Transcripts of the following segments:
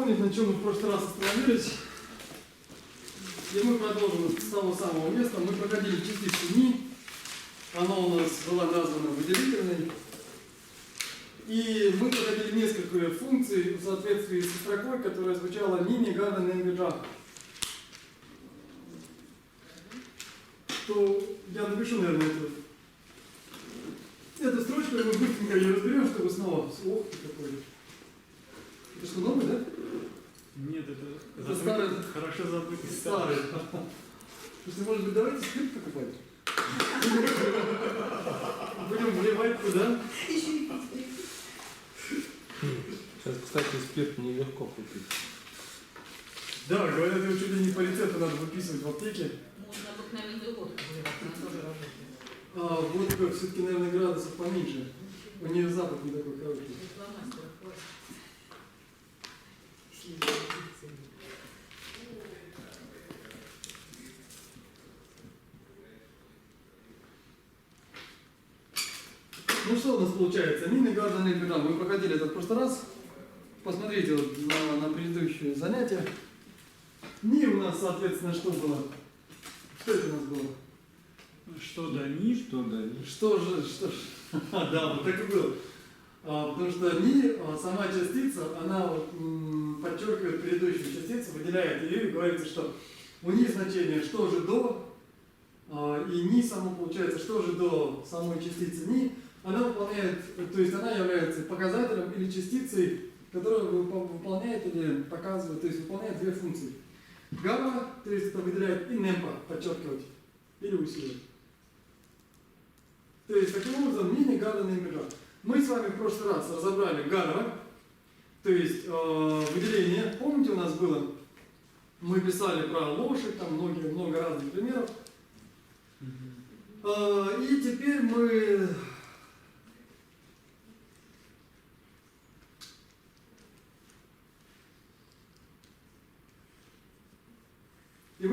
Помните, на чем мы в прошлый раз остановились? И мы продолжим с того самого места. Мы проходили частицу ни. Она у нас была названа выделительной. И мы проходили несколько функций в соответствии со строкой, которая звучала ни, гарда, ненгеджа. То я напишу, наверное, эту строчку, и мы быстренько ее разберем, чтобы снова... Ох, ты какой. Это что, новый, да? Нет, это старый. Хорошо забытый. Старый. Слушайте, может быть, давайте спирт покупать? Будем вливать туда. Сейчас, кстати, спирт нелегко купить. Да, говорят, его чуть ли не по рецепту надо выписывать в аптеке. Можно обыкновенную водку выливать, она тоже работает. Водка все-таки, наверное, градусов поменьше. У нее запах не такой короткий. Ну что у нас получается? Нина Гардан и Бедан. Мы проходили это в прошлый раз. Посмотрите вот на предыдущее занятие. Ни у нас, соответственно, что было? Что это у нас было? Что да ни? Что да ни? Что же? Да, вот так и было. Потому что ни, сама частица, она вот, подчеркивает предыдущую частицу, выделяет ее и говорится, что у ни значение что же до, и ни само получается что же до самой частицы ни, она выполняет, то есть она является показателем или частицей, которая выполняет или показывает, то есть выполняет две функции. Гамма, то есть это выделяет и немпа, подчеркивать, или усиливать. То есть таким образом ни, гарда, не бежа. Мы с вами в прошлый раз разобрали гара, то есть выделение. Помните, у нас было, мы писали про лошадь, там много разных примеров. И теперь мы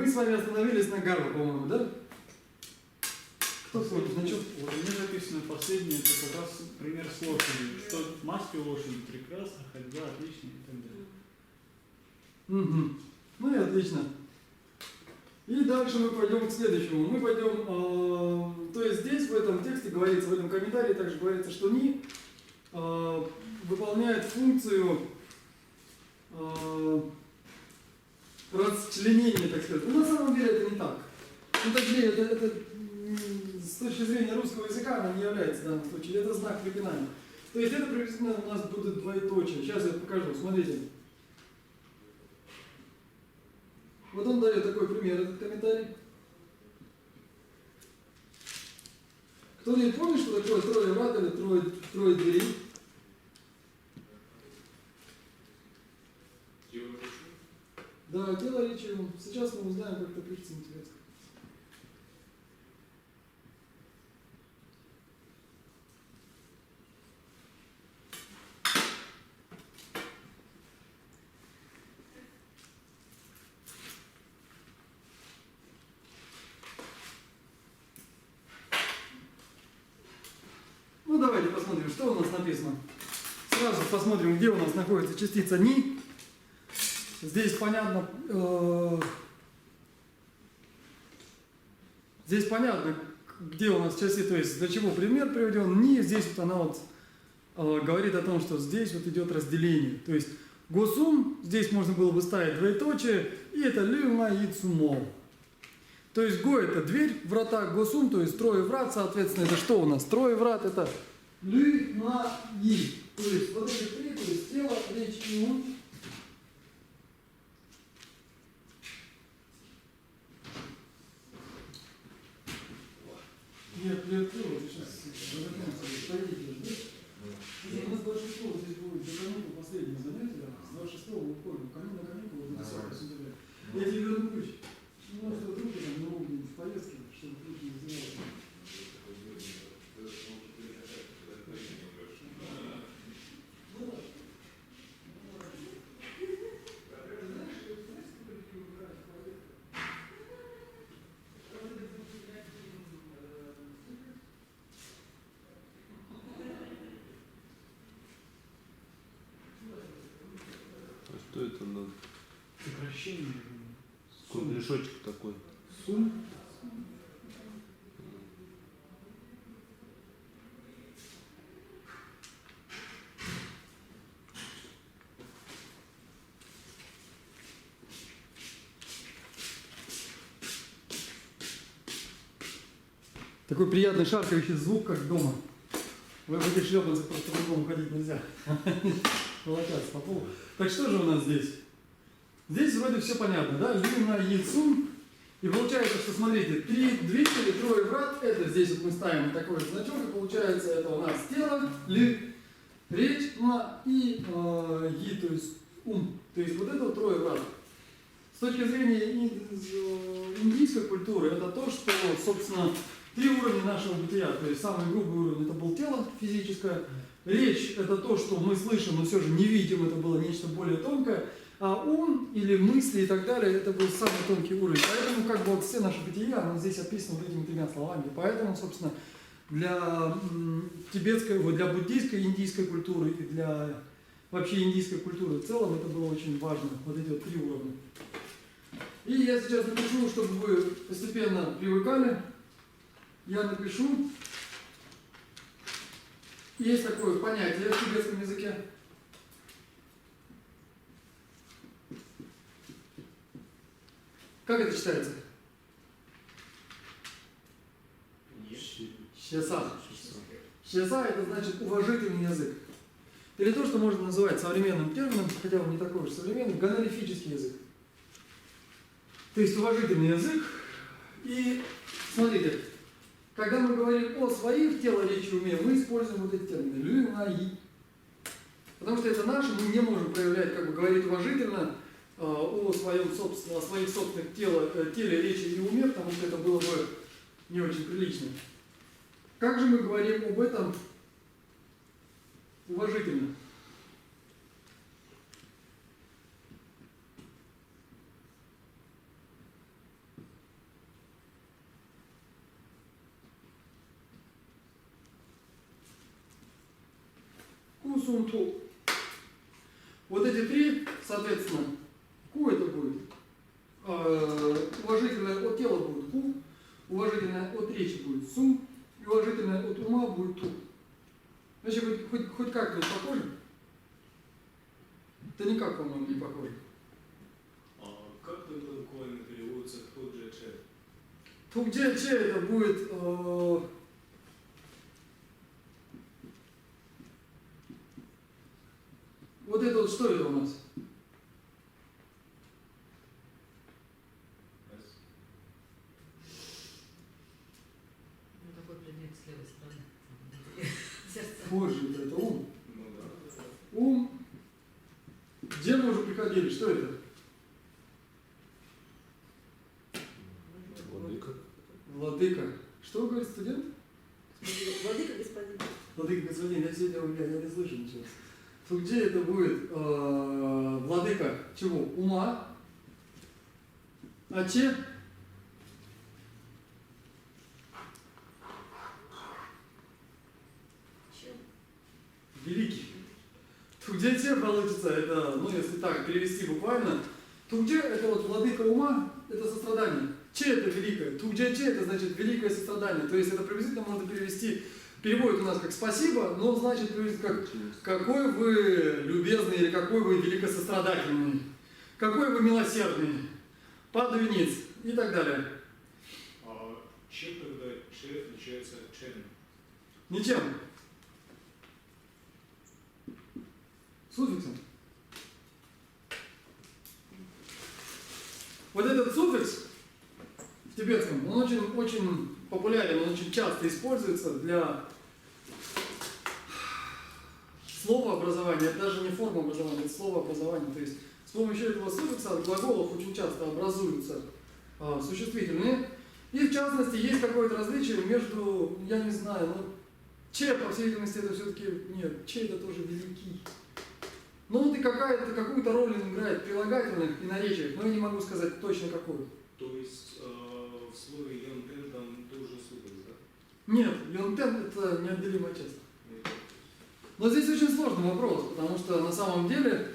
с вами остановились на гару, по-моему, да? Кто помнит? На чем? Вот у меня написано последнее, это как раз пример с лошадью. Что маски у лошади прекрасно, ходьба отлично и так далее. Угу. Ну и отлично. И дальше мы пойдем к следующему. Мы пойдем, то есть здесь в этом тексте говорится, в этом комментарии также говорится, что ни выполняет функцию расчленения, так сказать. Но на самом деле это не так. Ну, точнее, это с точки зрения русского языка она не является в данном случае. Это знак препинания. То есть это приблизительно у нас будет двоеточие. Сейчас я покажу. Смотрите. Вот он дает такой пример, этот комментарий. Кто-нибудь помнит, что такое трое врат или трое дверей? Да, дело речи. Сейчас мы узнаем, как это пишется на тибетском. Ну давайте посмотрим, что у нас написано. Сразу посмотрим, где у нас находится частица ни. Здесь понятно, где у нас частица, то есть для чего пример приведен. Ни, здесь вот она вот говорит о том, что здесь вот идет разделение. То есть госум, здесь можно было бы ставить двоеточие, и это люма и цумо. То есть го это дверь, врата, госум, то есть трое врат, соответственно, это что у нас? Трое врат это лю, на, и. То есть вот эти три, то есть тело, речь и ум. Я приоткрою, сейчас разогнемся, пойдите, да? У нас большинство здесь будет до каникул последнее занятие, с 26 мы уходим на каникулы до 10 сентября. Я тебе верну ключ. Ну, может, вдруг я там могу в поездке, чтобы ключ не занимался. это? Ну, Сокращение. кругляшочек такой. Сум. Такой приятный шаркающий звук, как дома. В этих шлепанцах просто по-другому ходить нельзя. Волокаться по полу. Так что же у нас здесь? Здесь вроде все понятно, да? Лю на Яцун. И получается, что смотрите, две или трое врат, это здесь вот мы ставим такой значок, и получается это у нас тело, ли, речь, ма и и, то есть ум. То есть вот это вот трое врат. С точки зрения индийской культуры, это то, что, собственно, три уровня нашего бытия. То есть самый грубый уровень это был тело физическое. Речь это то, что мы слышим, но все же не видим, это было нечто более тонкое. А ум или мысли и так далее, это был самый тонкий уровень. Поэтому как бы вот все наши бытия, оно здесь описано вот этими тремя словами. Поэтому, собственно, для тибетской, вот для буддийской, индийской культуры и для вообще индийской культуры в целом это было очень важно, вот эти вот три уровня. И я сейчас напишу, чтобы вы постепенно привыкали. Я напишу. Есть такое понятие в тибетском языке. Как это читается? Щеса. Щеса это значит уважительный язык. Или то, что можно называть современным термином, хотя он не такой уж современный, гонорифический язык. То есть уважительный язык. И смотрите, когда мы говорим о своих тело, речи, уме, мы используем вот эти термины. Лю, на, и. Потому что это наше, мы не можем проявлять, как бы говорить уважительно о своих собственных теле, речи и уме, потому что это было бы не очень прилично. Как же мы говорим об этом уважительно? Кусунту. Вот эти три, соответственно, ку это будет. Уважительное от тела будет ку, уважительное от речи будет сум, и уважительное от ума будет ту. Значит, хоть как-то похоже? Это никак, по-моему, не похоже. А как это буквально переводится тхуджече? Тхуджече это будет вот это вот что это у нас? Ну, такой предмет с левой стороны. Сердце. Позже это ум. Ну да. Ум. Где мы уже приходили? Что это? Владыка. Владыка. Что говорит студент? Владыка господин. Владыка господин, я сегодня я не слышу ничего. То где это будет владыка чего? Ума. А че? Чем? Великий. Тугде че получится, это, ну если так перевести буквально, тугде это вот владыка ума, это сострадание. Че это великое? Тугде че это значит великое сострадание. То есть это приблизительно можно перевести, переводит у нас как спасибо, но значит как какой вы любезный или какой вы великосострадательный, какой вы милосердный, падаю ниц и так далее. А чем тогда че отличается от чен? Ничем. Суффиксом. Вот этот суффикс в тибетском, он очень популярен, он очень часто используется для словообразования. Это даже не форма образования, это словообразование. То есть с помощью этого суффикса от глаголов очень часто образуются существительные. И в частности есть какое-то различие между, я не знаю, ну, че, по всей видимости, это все-таки, нет, че это тоже великий. Ну вот и какую-то роль он играет в прилагательных и наречиях, но я не могу сказать точно какую. То есть в слове йонтен там тоже суффикс, да? Нет, йонтен это неотделимая часть. Но здесь очень сложный вопрос, потому что на самом деле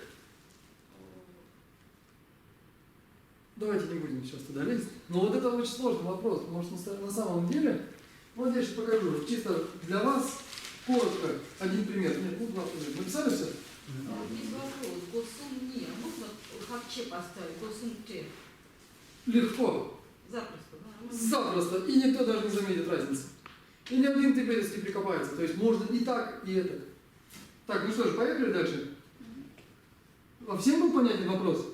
давайте не будем сейчас туда лезть. Но вот это очень сложный вопрос, потому что на самом деле, вот я сейчас покажу, чисто для вас, коротко, один пример. Нет, ну два примера. Написали все? А вот есть вопрос. Госум не. Можно хакче поставить? Госум те. Легко, Запросто, да? запросто, и никто даже не заметит разницы. И ни один тыберец не прикопается. То есть можно и так, и это. Так, ну что ж, поехали дальше. А всем был понятен вопрос?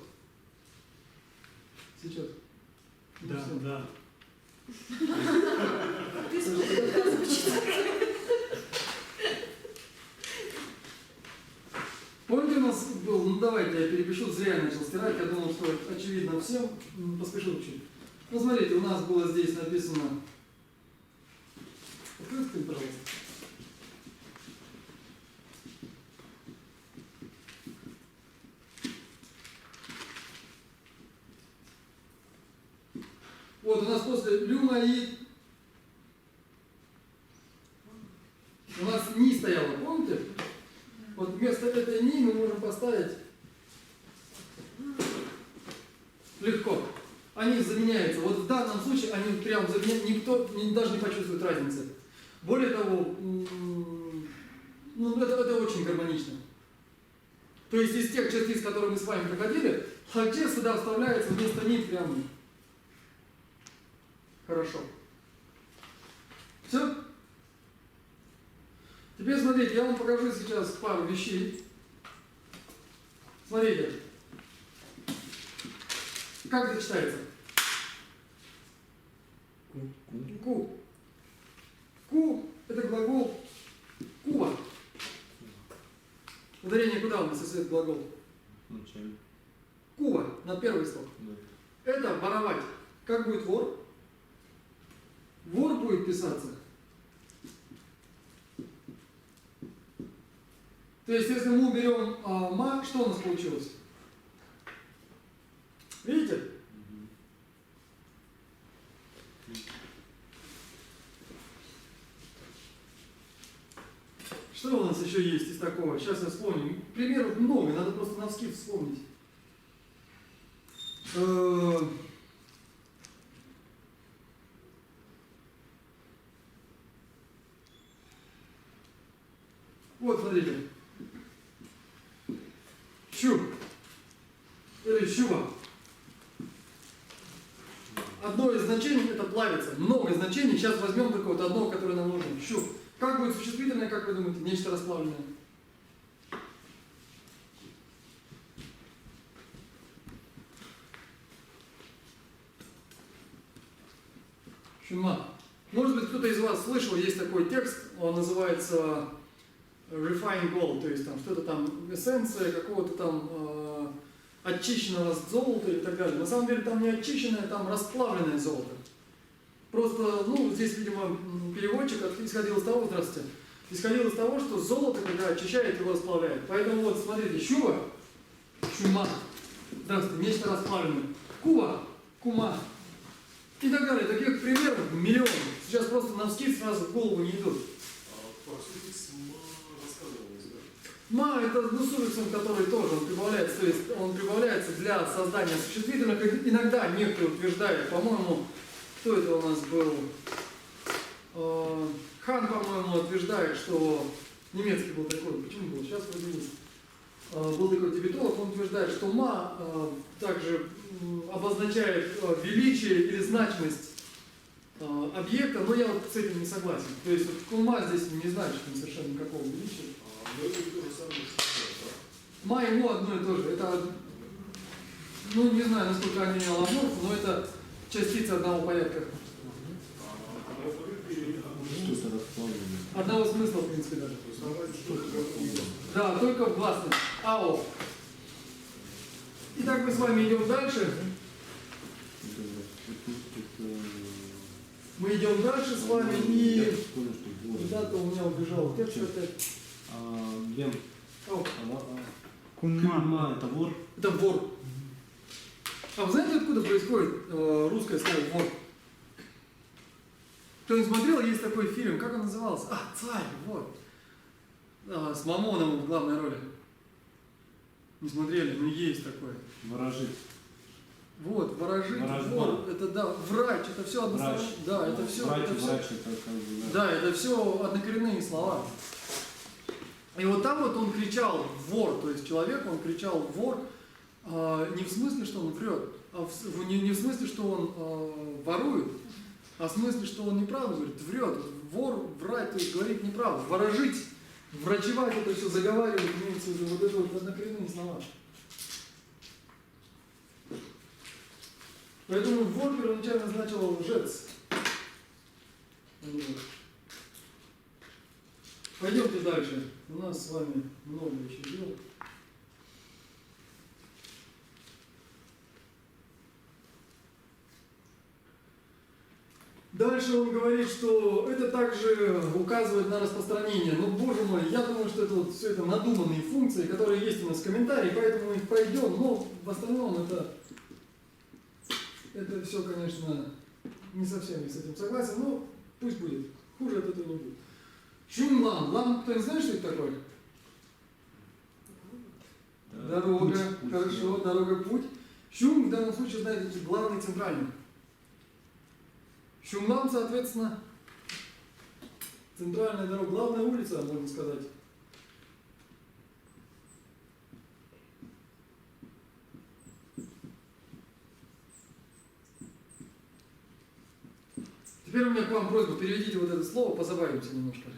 Сейчас. Не Да, всем. да. Ты слушай, Помните, у нас был, ну давайте я перепишу, зря я начал стирать, я думал, что очевидно всем, поспешил чуть. Ну смотрите, у нас было здесь написано, откройте, пожалуйста. Вот у нас после люмаид, у нас ни стояло, помните? Вот вместо этой ни мы можем поставить легко. Они заменяются. Вот в данном случае они прям заменяются, никто даже не почувствует разницы. Более того, ну, это очень гармонично. То есть из тех частиц, которые мы с вами проходили, хакче сюда вставляется вместо ни прям хорошо. Все? Теперь смотрите, я вам покажу сейчас пару вещей. Смотрите. Как это читается? Ку. Ку – это глагол кува. Ударение куда у нас, если это глагол? Вначале. Кува, на первый слог. Да. Это воровать. Как будет вор? Вор будет писаться. То есть, если мы уберем ма, что у нас получилось? Видите? Что у нас еще есть из такого? Сейчас я вспомню. Примеров много, надо просто навскид вспомнить. Вот, смотрите. Щуп. Или щуба. Одно из значений это плавится. Много значений. Сейчас возьмем только вот одно, которое нам нужно. Щуп. Как будет существительное, как вы думаете? Нечто расплавленное. Щума. Может быть, кто-то из вас слышал, есть такой текст, он называется Refined Gold, то есть там что-то там, эссенция какого-то там очищенного золота и так далее. На самом деле там не очищенное, там расплавленное золото. Просто, ну, здесь, видимо, переводчик исходил из того, здравствуйте, исходил из того, что золото, когда очищает, его расплавляет. Поэтому вот, смотрите, щуба, щума, здравствуйте, нечто расплавленное, кува, кума и так далее. Таких примеров миллион. Сейчас просто навскид сразу в голову не идут. По суффикс ма рассказывалось, да? Ма это ну, суффиксом, который тоже он прибавляется, то есть он прибавляется для создания существительных. Иногда некоторые утверждают, по-моему, кто это у нас был? Хан, по-моему, утверждает, что немецкий был такой, почему был? Сейчас вроде есть. Был такой тибетолог, он утверждает, что ма также обозначает величие или значимость объекта, но я вот с этим не согласен. То есть вот кума здесь не значит совершенно никакого величия. Но это то же самое, что да? Ма и мо одно и то же. Это, ну не знаю, насколько они алломорфы, но это частицы одного порядка. Что-то расплавленное. Одного смысла, в принципе, даже. Да, только в гласных. Ао. Итак, мы с вами идем дальше. Мы идем дальше с вами и... Куда-то у меня убежал текст опять. Лем. О, Кунма. Кунма это вор. это вор. А вы знаете, откуда происходит русское слово вор? Кто не смотрел, есть такой фильм, как он назывался? А, «Царь», вот. С Мамоновым в главной роли. Не смотрели, но есть такое. Ворожит. Вот, ворожить, Ворожба. вор, это да, врач, это все одностороннее. Врач. Да, это все, Врач, это все. врач, это как бы, да. Да, это все однокоренные слова. И вот там вот он кричал вор, то есть человек, он кричал вор, не в смысле, что он врет, не в смысле, что он ворует, а в смысле, что он неправду говорит, врет. Вор, врать, то есть говорить неправду, ворожить, врачевать это все, заговаривать, имеется в виду вот это вот однокоренные слова. Поэтому вор первоначально значило лжец. Пойдемте дальше. У нас с вами много еще дел. Дальше он говорит, что это также указывает на распространение. Но, боже мой, я думаю, что это вот все это надуманные функции, которые есть у нас в комментарии, поэтому мы их пройдем. Но в остальном это все, конечно, не совсем я с этим согласен, но пусть будет. Хуже от этого не будет. Чунлан. Лан, кто не знает, что это такое? Дорога. Путь, Хорошо, да. дорога, путь. Чун в данном случае, знаете, главный центральный. Чунлан, соответственно, центральная дорога, главная улица, можно сказать. Теперь у меня к вам просьба, переведите вот это слово, позабавимся немножко.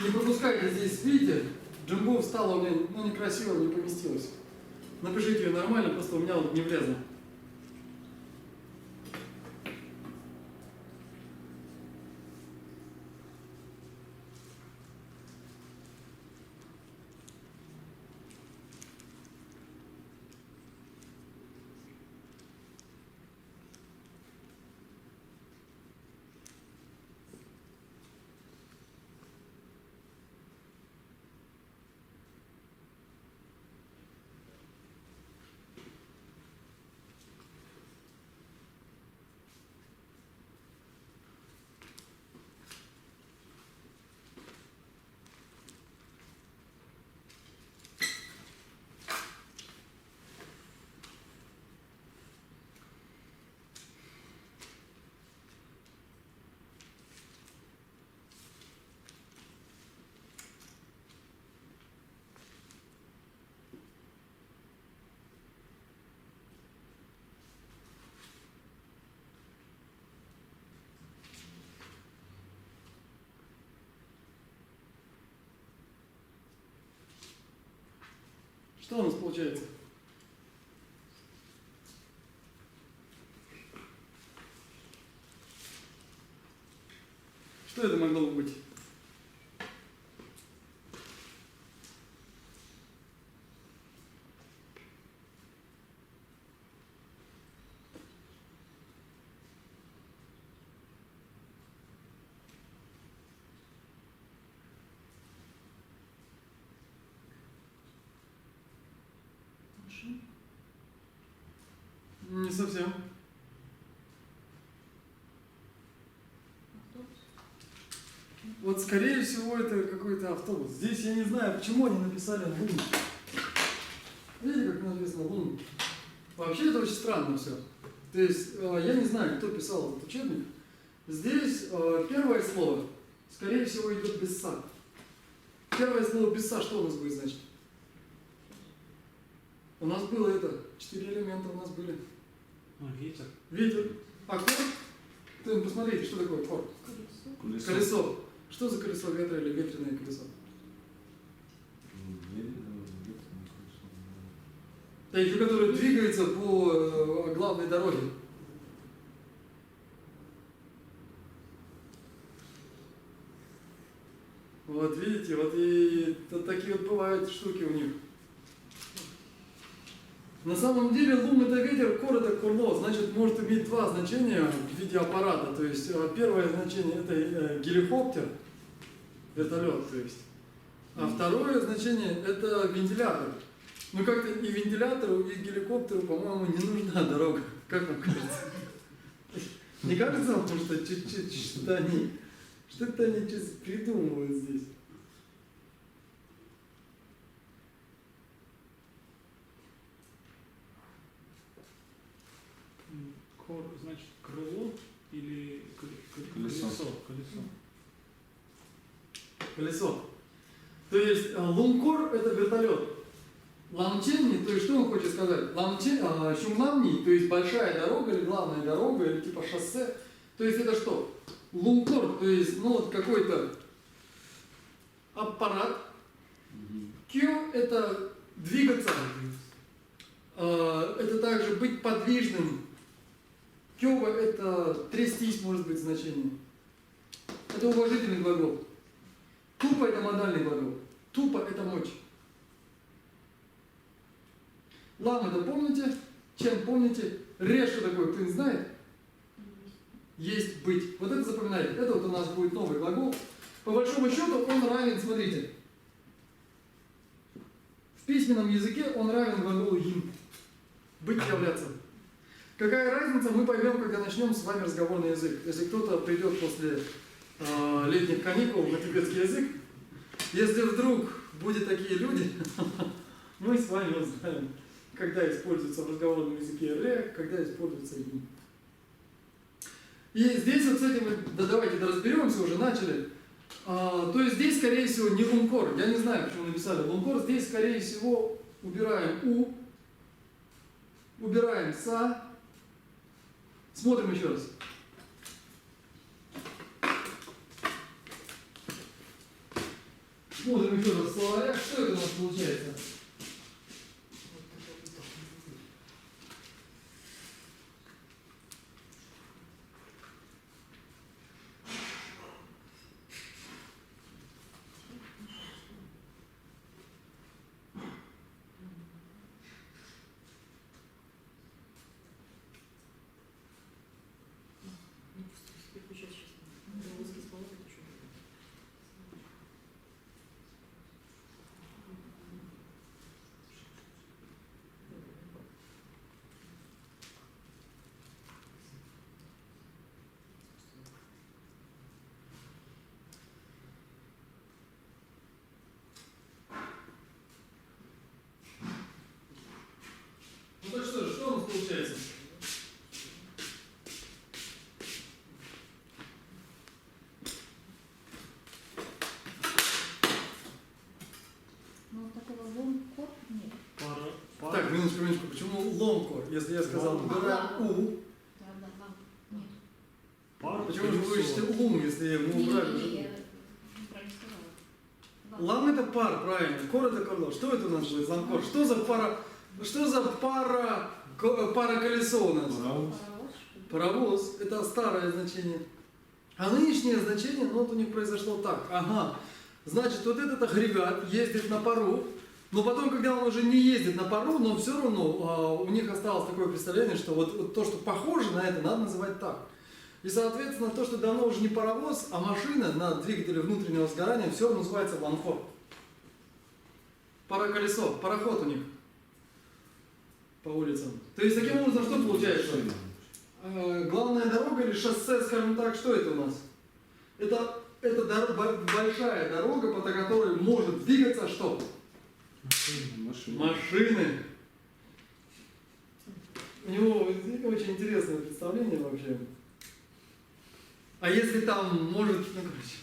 Не пропускайте здесь, видите, Джимбо встала у меня, ну некрасиво, не поместилось. Напишите ее нормально, просто у меня вот не влезло. Что у нас получается? Что это могло быть? Не совсем. Вот скорее всего это какой-то автобус. Здесь я не знаю, почему они написали лун. Видите, как написано лун? Вообще это очень странно все. То есть я не знаю, кто писал этот учебник. Здесь первое слово, скорее всего, идет без са. Первое слово без са, что у нас будет значить? У нас было это, 4 элемента у нас были. Ветер. Ветер, аккорд. Посмотрите, что такое аккорд. Колесо. Колесо. Что за колесо ветра или ветреное колесо? Эти, которые двигаются по главной дороге. Вот видите, вот и такие вот бывают штуки у них. На самом деле лум это ветер, кор это курло, значит может иметь два значения в виде аппарата. То есть первое значение это геликоптер, вертолет, то есть. А второе значение это вентилятор. Ну как-то и вентилятору, и геликоптеру, по-моему, не нужна дорога. Как вам кажется? Не кажется вам, что что-то они придумывают здесь? Кор, значит, крыло или Колесо. Колесо. Колесо. То есть лумкор это вертолет. Ламченни, то есть что он хочет сказать? Шумламни, то есть большая дорога или главная дорога или типа шоссе. То есть это что? Лумкор, то есть ну вот какой-то аппарат. Кё это двигаться. Это также быть подвижным. Кёва это трястись может быть значение. Это уважительный глагол. Тупо это модальный глагол. Тупо это мочь. Лам это помните? Чем помните? Ре что такое? Кто не знает? Есть быть. Вот это запоминайте. Это вот у нас будет новый глагол. По большому счету он равен, смотрите. В письменном языке он равен глаголу им. Быть, являться. Какая разница, мы поймем, когда начнем с вами разговорный язык. Если кто-то придет после летних каникул на тибетский язык, если вдруг будут такие люди, мы с вами узнаем, когда используется в разговорном языке ре, когда используется им. И здесь вот с этим, да давайте разберемся, уже начали. То есть здесь, скорее всего, не лумкор. Я не знаю, почему написали лумкор. Здесь, скорее всего, убираем у, убираем са. Смотрим еще раз. Смотрим еще раз в словарях. Что это у нас получается? Ну так что у нас получается? Ну, такого ломкор нет. Так, минуточку, почему ломкор? Если я сказал убираем у, Да, нет. Пар, почему же вы колесо. ищете лум, если мы Не, убрали? я неправильно сказала. Лам это пар, правильно. Кор это корло. Что это у нас будет? Ламкор. Что за пара колесо у нас? Паровоз, что ли? Паровоз. Это старое значение. А нынешнее значение, ну вот у них произошло так. Ага. Значит, вот этот агрегат ездит на пару, но потом, когда он уже не ездит на пару, но все равно у них осталось такое представление, что вот то, что похоже на это, надо называть так. И, соответственно, то, что давно уже не паровоз, а машина на двигателе внутреннего сгорания, все называется ланхор. Пароколесо, пароход у них по улицам. То есть, таким образом, что получается? Главная дорога или шоссе, скажем так, что это у нас? Это большая дорога, по которой может двигаться что? Машины. У него очень интересное представление вообще. А если там может, ну короче.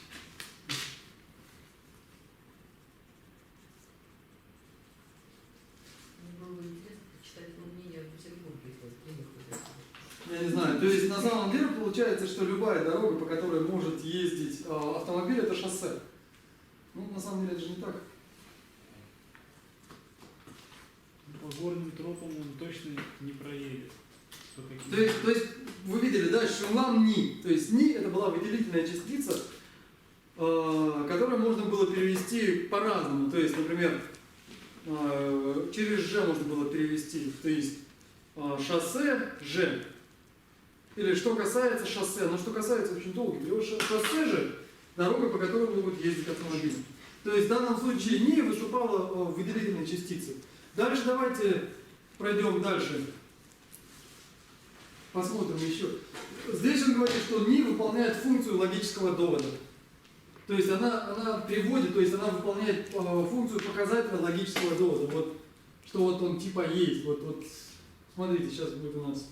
Было бы интересно почитать его мнение в Петербурге, если Я не знаю. То есть на самом деле получается, что любая дорога, по которой может ездить автомобиль, это шоссе. Ну, на самом деле это же не так. По горным тропам он точно не проедет. То есть вы видели, да, шумлам ни. То есть ни это была выделительная частица которое можно было перевести по-разному. То есть, например, через «ж» можно было перевести, то есть шоссе «ж». Или что касается шоссе, но что касается очень долго перевод, шоссе же дорога, по которой могут ездить автомобили. То есть в данном случае «ни» выступала в выделительной частице. Дальше давайте пройдем дальше. Посмотрим еще. Здесь он говорит, что «ни» выполняет функцию логического довода. То есть она приводит, то есть она выполняет функцию показателя логического довода. Вот, что вот он типа есть. Вот смотрите, сейчас будет у нас.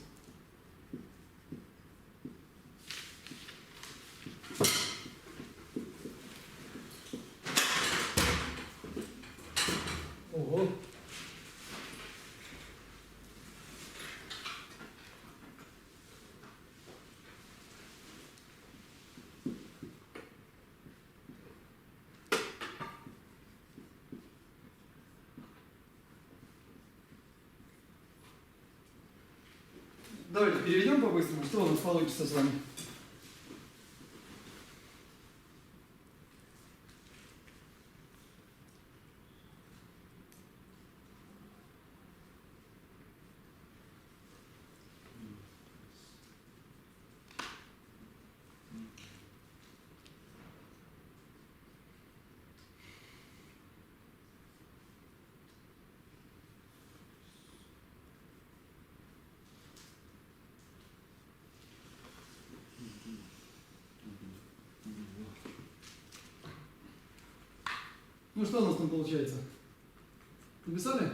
Ого. Давайте переведем по-быстрому, что у нас получится с вами. Ну что у нас там получается? Написали?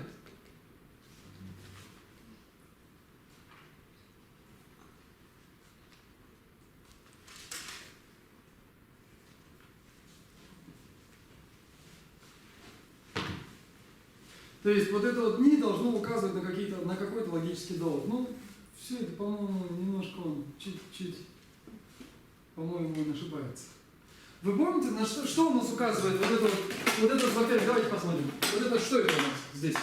То есть вот это вот «ни» должно указывать на какой-то логический довод. Ну, все это, по-моему, немножко он чуть-чуть, по-моему, он ошибается. Вы помните, на что у нас указывает вот это, во-первых, давайте посмотрим. Вот это что это у нас здесь?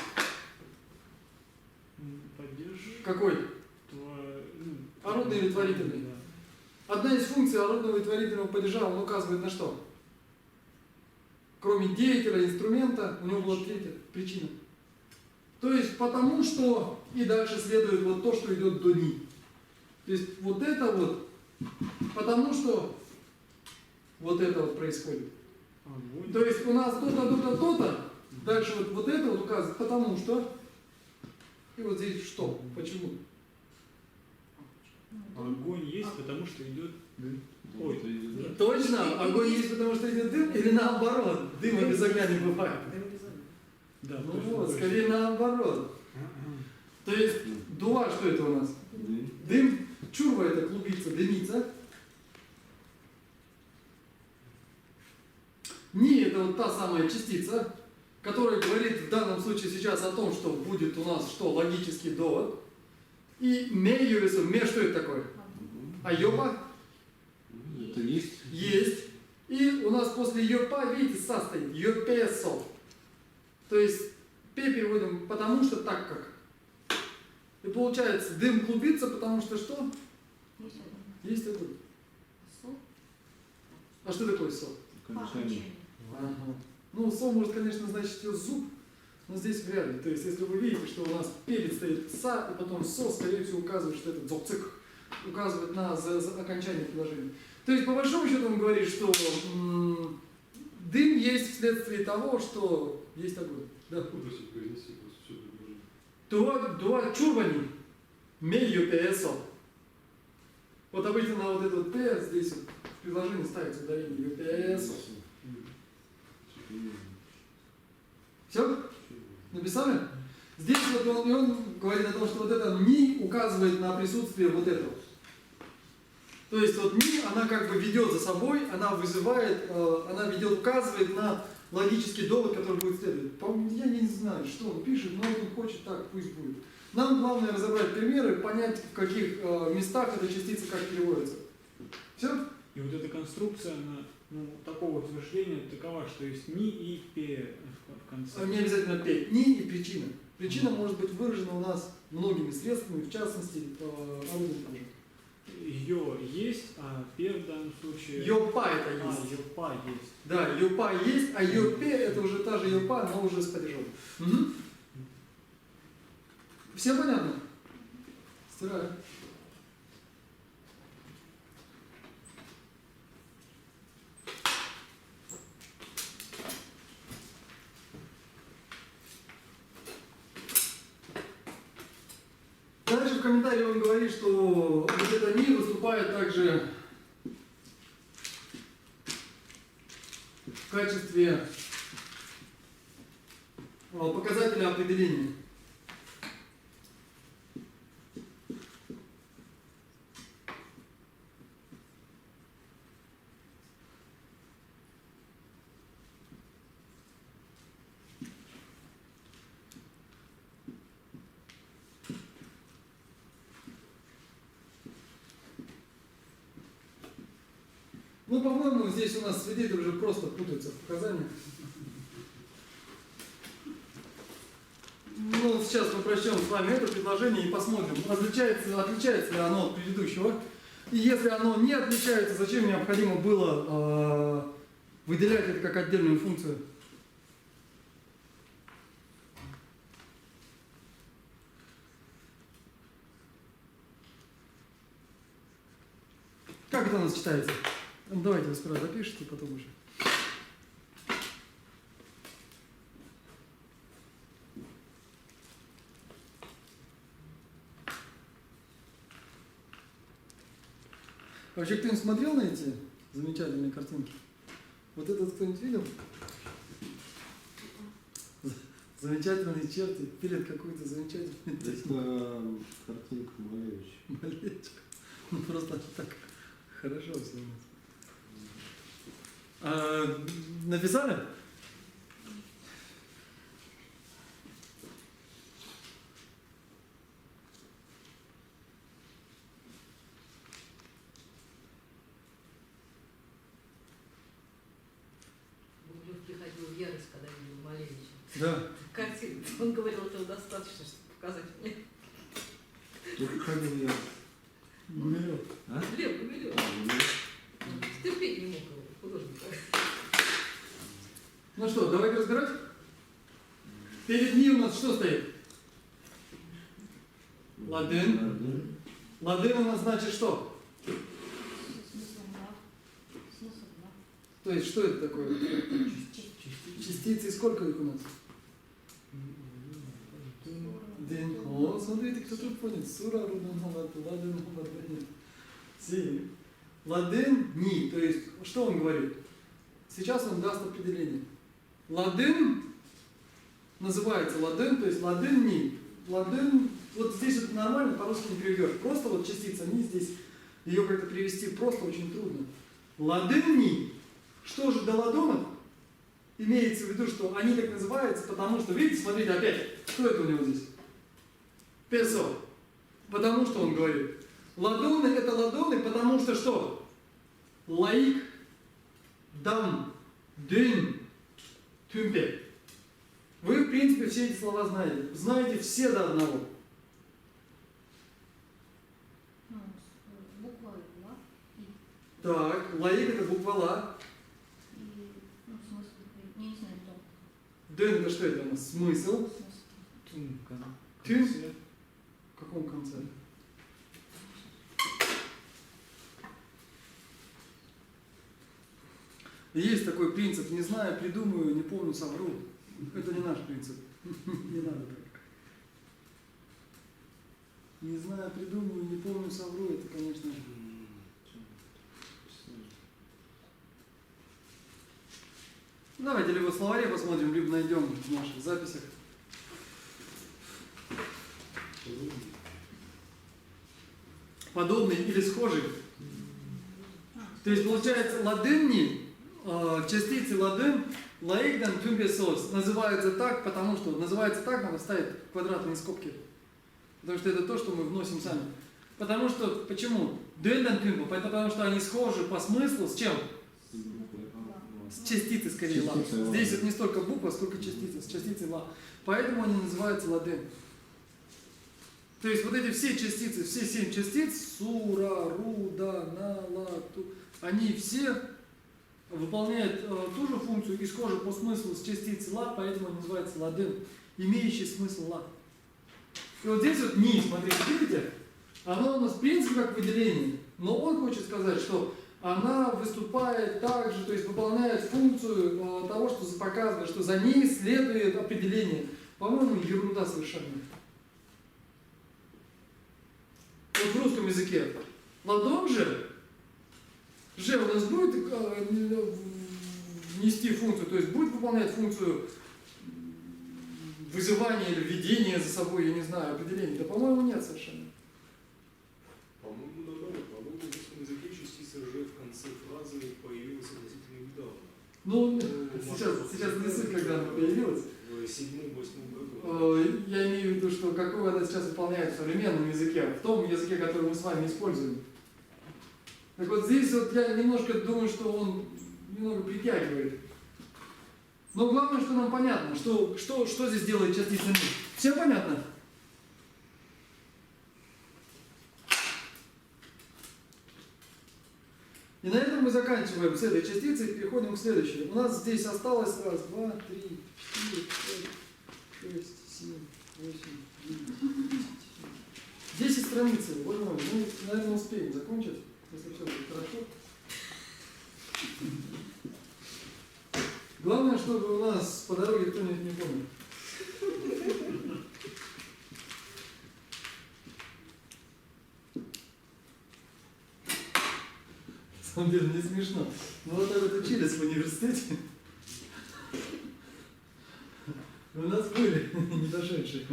Поддержи. Какой? Орудный или творительный? Да. Одна из функций орудного и творительного падежа, он указывает на что? Кроме деятеля, инструмента, у него была третья причина. То есть потому что и дальше следует вот то, что идет до «ни». То есть вот это вот, потому что вот это вот происходит. То есть у нас то-то, дальше вот это вот указывает, потому что, и вот здесь что, почему. Огонь есть, потому что идет дым. Ой, Точно, огонь есть, потому что идет дым, или наоборот, дыма без огня не бывает. да, Ну точно, вот, точно. скорее наоборот. То есть дуа, что это у нас? Дым, чурва это клубица, дымится. «Ни» это вот та самая частица, которая говорит в данном случае сейчас о том, что будет у нас что? Логический довод. И «ме» юрису, «ме» что это такое? А «йопа»? Это есть. Есть. И у нас после «йопа», видите, «са» стоит. «Йопесо». То есть «пе» переводим «потому что так как». И получается дым клубится, потому что что? Есть огонь. А что такое «со»? Окончание. Ага. Ну, «со» может, конечно, значить зуб, но здесь вряд ли. То есть, если вы видите, что у нас перед стоит «са», и потом «со», скорее всего, указывает, что это «дзоцик», указывает на окончание предложения. То есть, по большому счету, он говорит, что дым есть вследствие того, что есть огонь. Да. Дуа чурвани, мейю песо. Вот обычно на вот этот «п» здесь в предложении ставится ударение «песо». Все? Написали? Здесь вот он говорит о том, что вот это «ни» указывает на присутствие вот этого. То есть вот «ни», она как бы ведет за собой, она вызывает, она ведет, указывает на логический довод, который будет следовать. Я не знаю, что он пишет, но он хочет так, пусть будет. Нам главное разобрать примеры, понять, в каких местах эта частица как переводится. Все? И вот эта конструкция, она, такого утверждения такова, что есть «ни» и «пе» в конце. Не обязательно «пе». «Ни» и причина. Причина может быть выражена у нас многими средствами, в частности, орудием падежа. Йо есть, а пе в данном случае... Йопа это есть. Йопа есть. Да, юпа есть, а юпе это уже та же юпа, но уже с падежом. Угу. Всем понятно? Стираю. Дальше в комментарии он говорит, что вот это «ни» выступает также в качестве показателя определения. Ну, по-моему, здесь у нас свидетель уже просто путается в показаниях. Ну, сейчас мы прочтем с вами это предложение и посмотрим, отличается ли оно от предыдущего. И если оно не отличается, зачем необходимо было выделять это как отдельную функцию? Как это у нас читается? Ну, давайте вы сперва запишите, потом уже. Вообще, кто-нибудь смотрел на эти замечательные картинки? Вот этот кто-нибудь видел? Замечательные черти, пилят какую-то замечательную Это картинка Малевича. Малевича. Ну просто так хорошо все у нас. Написали? Гублевский ходил в ярость, когда видел Малевича. Да. Картину. Он говорил, этого достаточно, чтобы показать мне. Ну, как бы я... Гумилев. А? Глеб Гумилев. Терпеть не мог его, художника. Ну что, давайте разбирать. Перед ним у нас что стоит? Ладын. Ладын у нас значит что? То есть что это такое? Частицы сколько их у нас? День. О, смотрите, кто-то понял. Сура, Рудан, Ладын, Ладын. Си. Ладын, ни. То есть, что он говорит? Сейчас он даст определение. Ладын называется ладын, то есть ладын, ни. Ладын, вот здесь это нормально, по-русски не переведешь. Просто вот частица ни здесь, ее как-то перевести просто очень трудно. Ладын, ни. Что же до ладонов? Имеется в виду, что они так называются, потому что, видите, смотрите опять, что это у него здесь? Песо. Потому что он говорит. Ладоны это ладоны, потому что что? Лаик, дам, дын, тюмпе. Вы, в принципе, все эти слова знаете. Знаете все до одного. Буква ла. Так, лаик это буква ла. И, ну, смысл, я не знаю, кто. Дын это что это у нас? Смысл. Тун. Тюн? В каком конце? Есть такой принцип, не знаю, придумаю, не помню, совру. Это не наш принцип. Не надо так. Не знаю, придумаю, не помню, совру, это, конечно... Давайте либо в словаре посмотрим, либо найдем в наших записях. Подобный или схожий. То есть получается ладынни, частицы ладын, лаигдан тюмбесос называются так, потому что называется так, надо ставить квадратные скобки. Потому что это то, что мы вносим сами. Потому что, почему? Дэндан тюмбо, потому что они схожи по смыслу с чем? С частицей скорее ла. Здесь это не столько буква, сколько частица, с частицей ла. Поэтому они называются ладын. То То есть вот эти все частицы, все 7 частиц, сура, руда, нала, они все выполняют ту же функцию и схожи по смыслу с частицей ла, поэтому они называются ладын, имеющий смысл ла. И вот здесь вот ни, смотрите, видите, оно у нас в принципе как выделение, но он хочет сказать, что она выступает также, то есть выполняет функцию того, что показывает, что за ней следует определение. По-моему, ерунда совершенно. Вот в русском языке ладон же у нас будет нести функцию, то есть будет выполнять функцию вызывания или введения за собой, я не знаю, определения. Да, по-моему, нет совершенно. По-моему, наоборот, по-моему, в русском языке частица «ж» в конце фразы появилась относительно недавно. Ну, сейчас не суть, когда она появилась. В 7-8 году. Я имею в виду, что какую она сейчас выполняет в современном языке, в том языке, который мы с вами используем. Так вот здесь вот я немножко думаю, что он немного притягивает. Но главное, что нам понятно, что здесь делает частица «ми». Всем понятно? И на этом мы заканчиваем с этой частицей и переходим к следующей. У нас здесь осталось 1, 2, 3, 4, 5, 6, 7, 8, 9, 10 страниц. Боже мой, мы на этом успеем закончить, если все будет хорошо. Главное, чтобы у нас по дороге кто-нибудь не помнил. На самом деле не смешно. Мы вот так вот учились в университете. У нас были не дошедшие.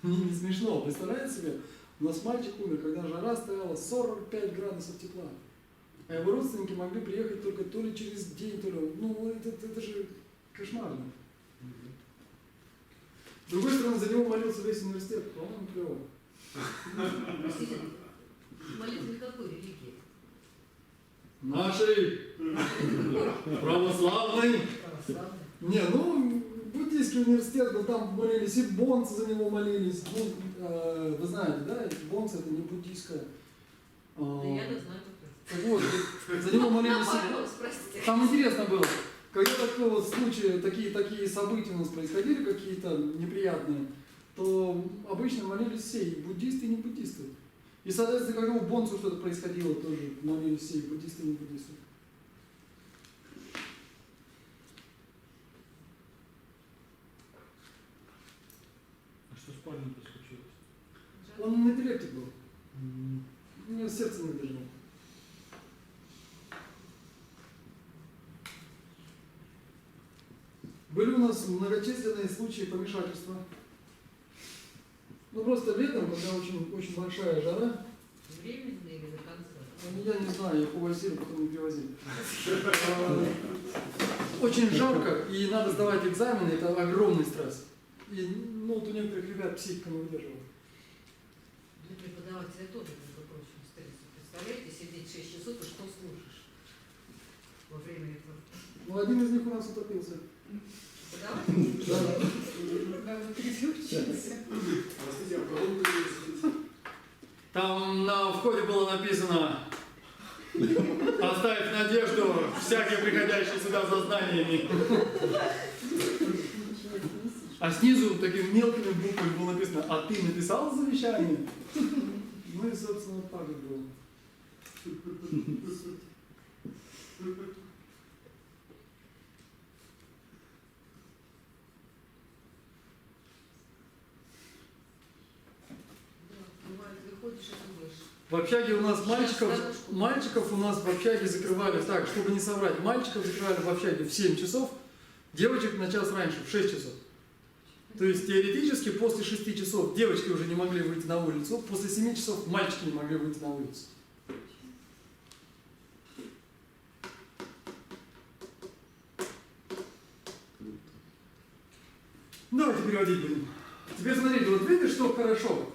Не смешно. Представляете себе? У нас мальчик умер, когда жара стояла 45 градусов тепла. А его родственники могли приехать только то ли через день, то ли... Ну, это же кошмарно. С другой стороны, за него молился весь университет. По-моему, клево. Простите, молитва какой религии? Нашей православной. Православной. Не, ну, буддийский университет, но там молились, и бонцы за него молились. Ну, вы знаете, да, бонцы это не буддийское. Да я-то знаю как раз. Так вот, за него молились. Наоборот, спросите. Там интересно было, когда такие вот случаи, такие события у нас происходили, какие-то неприятные, то обычно молились все, и буддисты, и не буддисты. И, соответственно, когда у бонцев что-то происходило, тоже молились все, и буддисты, и не буддисты. А что с парнем-то случилось? Он на интеллекте был. У него сердце не держало. Были у нас многочисленные случаи помешательства. Ну просто летом, когда очень большая жара, Временно или до конца? я не знаю, их увозили, потом не привозили. Очень жарко, и надо сдавать экзамены, это огромный стресс. И ну, вот у некоторых ребят психика не выдерживает. Для преподавателя тоже, между прочим, стресс. Представляете, сидеть 6 часов и что слушаешь во время этого? Ну, один из них у нас утопился. Преподаватель? Да. Простите, а кого вы говорите? Там на входе было написано: оставь надежду всякие приходящие сюда за знаниями. А снизу такими мелкими буквами было написано: а ты написал завещание? Ну и, собственно, вот так вот было. Бывает, выходишь и думаешь. В общаге у нас мальчиков у нас в общаге закрывали так, чтобы не соврать, мальчиков закрывали в общаге в 7 часов, девочек на час раньше, в 6 часов. То есть теоретически после 6 часов девочки уже не могли выйти на улицу, после 7 часов мальчики не могли выйти на улицу. Давайте переводить будем. Теперь смотрите, вот видите, что хорошо.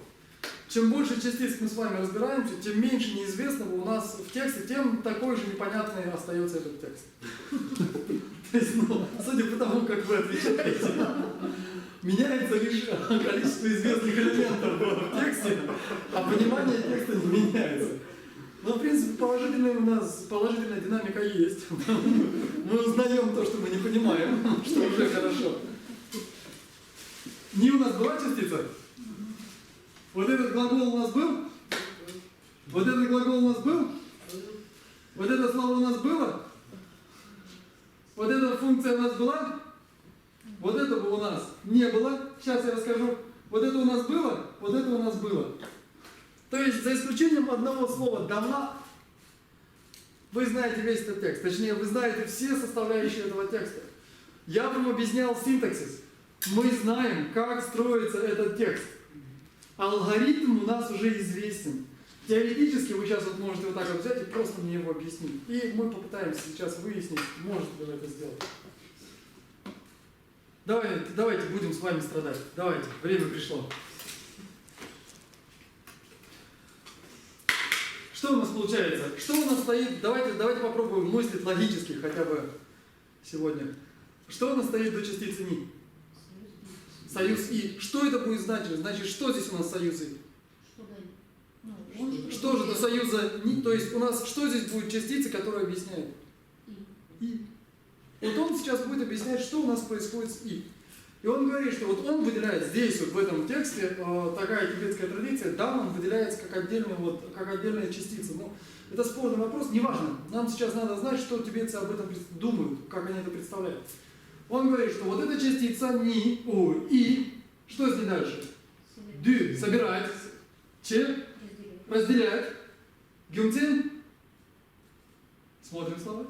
Чем больше частиц мы с вами разбираемся, тем меньше неизвестного у нас в тексте, тем такой же непонятный остается этот текст. То есть, ну, судя по тому, как вы отвечаете, меняется лишь количество известных элементов в тексте, а понимание текста не меняется. Но, в принципе, положительная динамика есть. Мы узнаем то, что мы не понимаем, что уже хорошо. Ни у нас была частица? Вот этот глагол у нас был? Вот этот глагол у нас был? Вот это слово у нас было? Вот эта функция у нас была? Вот этого у нас не было. Сейчас я расскажу. Вот это у нас было, вот это у нас было. То есть, за исключением одного слова «дома», вы знаете весь этот текст. Точнее, вы знаете все составляющие этого текста. Я вам объяснял синтаксис. Мы знаем, как строится этот текст. Алгоритм у нас уже известен. Теоретически вы сейчас вот можете вот так вот взять и просто мне его объяснить. И мы попытаемся сейчас выяснить, можете ли вы это сделать. Давайте будем с вами страдать. Давайте, время пришло. Что у нас получается? Что у нас стоит? Давайте попробуем мыслить логически хотя бы сегодня. Что у нас стоит до частицы «ни»? Союз «и». Что это будет значить? Значит, что здесь у нас союз «и»? Что же до союза «ни»? То есть у нас что здесь будет частица, которая объясняет? «И». Вот он сейчас будет объяснять, что у нас происходит с «и». И он говорит, что вот он выделяет здесь, вот в этом тексте, такая тибетская традиция, дауман выделяется как отдельная частица. Но это спорный вопрос, неважно. Нам сейчас надо знать, что тибетцы об этом думают, как они это представляют. Он говорит, что вот эта частица «и», что с ней дальше? «Дю» собирает, «че» разделяет, «гюмтин» смотрим слова.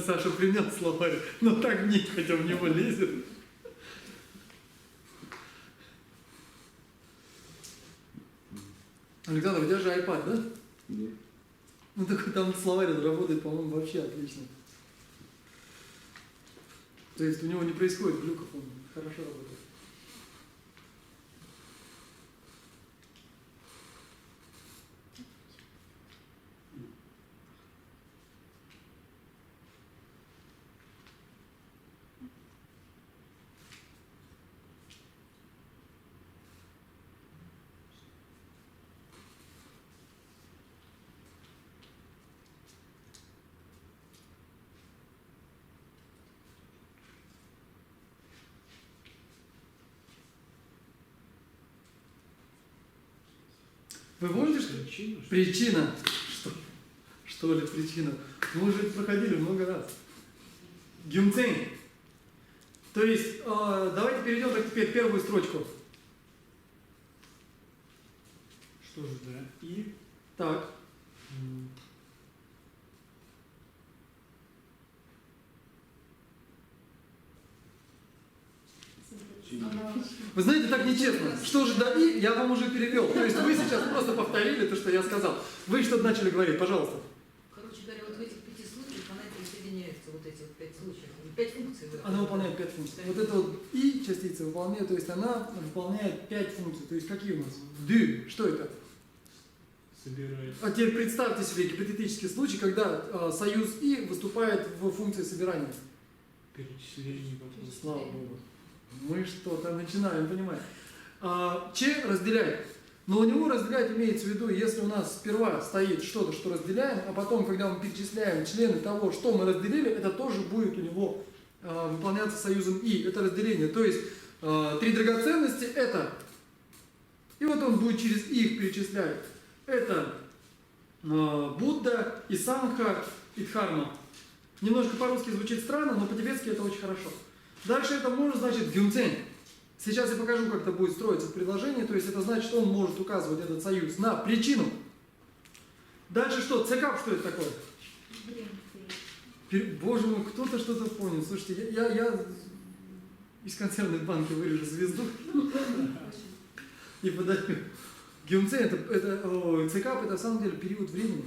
Саша принес словарь, но так нет, хотя в него лезет. Александр, у тебя же iPad, да? Да. Ну так там словарь работает, по-моему, вообще отлично. То есть у него не происходит глюков, он хорошо работает. Вы помните, что причина? Что ли причина? Мы уже это проходили много раз. Гюмцен. То есть, давайте перейдем так теперь первую строчку. Что же, да? «И». Так. Вы знаете, так нечестно. Что же да «и», я вам уже перевел. То есть вы сейчас просто повторили то, что я сказал. Вы что-то начали говорить, пожалуйста. Короче говоря, вот в этих 5 случаях она присоединяется, вот эти вот 5 случаев, 5 функций. Она выполняет 5 функций. Вот эта вот «и» частица выполняет, то есть она выполняет 5 функций. То есть какие у нас? «Дю». Что это? Собирает. А теперь представьте себе гипотетический случай, когда союз «и» выступает в функции собирания. Перечисление какое-то. Слава Богу. Мы что-то начинаем понимать. Че разделяет? Но у него разделять имеется в виду, если у нас сперва стоит что-то, что разделяем, а потом, когда мы перечисляем члены того, что мы разделили, это тоже будет у него выполняться союзом «и». Это разделение. То есть 3 драгоценности это. И вот он будет через их перечислять. Это Будда, Исанха и Дхарма. Немножко по-русски звучит странно, но по-тибетски это очень хорошо. Дальше это может значит гюмцен. Сейчас я покажу, как это будет строиться в предложении. То есть это значит, что он может указывать этот союз на причину. Дальше что? Цекап, что это такое? Боже мой, кто-то что-то понял. Слушайте, я из консервной банки вырежу звезду и подаю. Гюмцен, цекап, это на самом деле период времени.